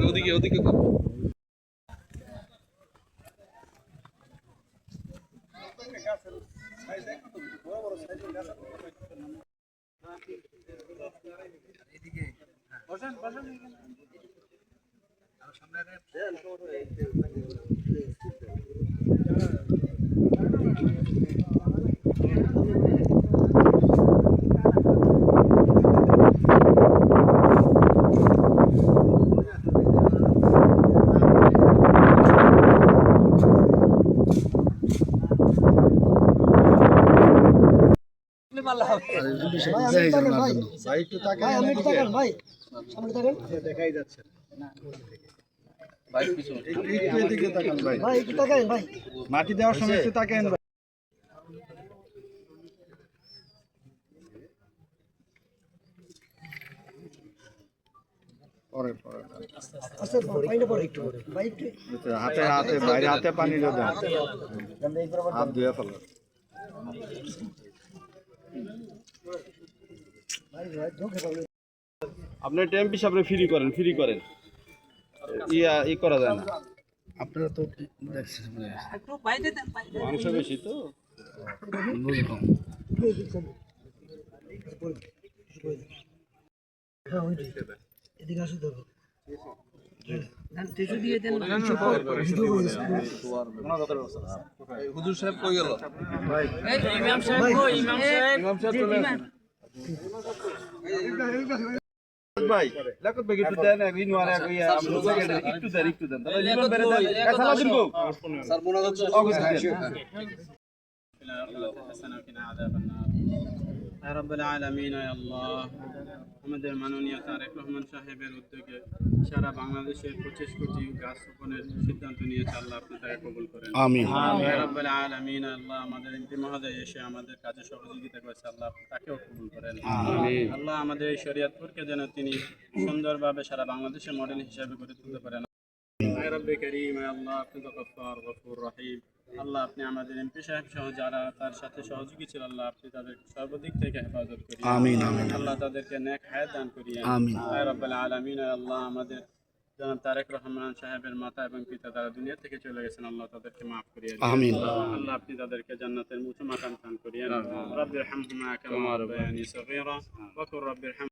ওদিকে দেখাই যাচ্ছে মাটি দেওয়ার সময় একটু তাকান হাতে হাতে বাইরে হাতে পানি হাত ধুয়ে ফেলো আপনি টেম্পি সামনে ফ্রি করেন ই করা যায় না আপনারা তো দেখছেন মাংস বেশি তো এদিকে আসো দেখো হুজুর সাহেব কই গেল ভাই লাকত ভাই একটু দেন ইনওয়ারে একটু দেন তাহলে লিমন বেরে দেন সালা দিন গো স্যার মোনা যাচ্ছে يا رب العالمين يا الله আমাদের মাননীয় তারেক রহমান সাহেবের উদ্যোগে সারা বাংলাদেশের 25 কোটি গাছ রোপণের সিদ্ধান্ত নিয়েছে আল্লাহ আপনি তাকে কবুল করেন আমিন ইয়া রাব্বাল আলামিন আল্লাহ আমাদের এমপি মহোদয় এসে আমাদের কাজে সহযোগিতা করেছে আল্লাহ আপনি তাকেও কবুল করেন আমিন আল্লাহ আমাদের এই শরীয়তপুরকে যেন তিনি সুন্দরভাবে সারা বাংলাদেশের মডেল হিসেবে গড়ে তুলতে পারেন ইয়া রাব্বে কারীম ইয়া আল্লাহ আপনি তো গফফার গফুর রহিম আল্লাহ আপনি আমাদের এমপি সাহেব সহ যারা তার সাথে সহযোগী ছিল আল্লাহ আপনি তাদের সর্বদিক থেকে হেফাজত করিয়ে আমিন আমিন আল্লাহ তাদেরকে নেক হায়াত দান করিয়ে আমিন ইয়া রাব্বাল আলামিন আল্লাহ আমাদের জনাব তারেক রহমান সাহেবের মাতা এবং পিতা তারা দুনিয়া থেকে চলে গেছেন আল্লাহ তাদেরকে মাফ করিয়ে দিন আমিন আল্লাহ আপনি তাদেরকে জান্নাতের উঁচু মাকাম দান করিয়ে রাব্বিরহামহুমা কামা রাব্বায়ানি সগীরা ওয়া কুর রাব্বিরহাম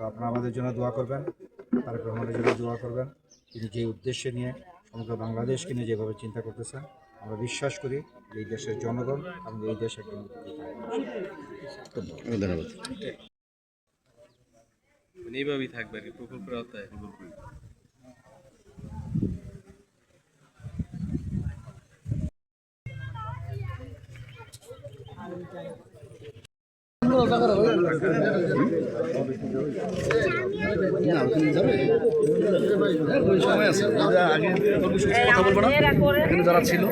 আপনারা আমাদের জন্য দোয়া করবেন তারেক রহমানের জন্য দোয়া করবেন তিনি যে উদ্দেশ্যে নিয়ে সমগ্র বাংলাদেশকে নিয়ে যেভাবে চিন্তা করতেছেন আমরা বিশ্বাস করি এই দেশের জনগণ এবং এই দেশ একদম ধন্যবাদ এইভাবেই থাকবে আর কি প্রকল্পের আওতায় সময় আছে আগে কথা বলবো না এখানে যারা ছিল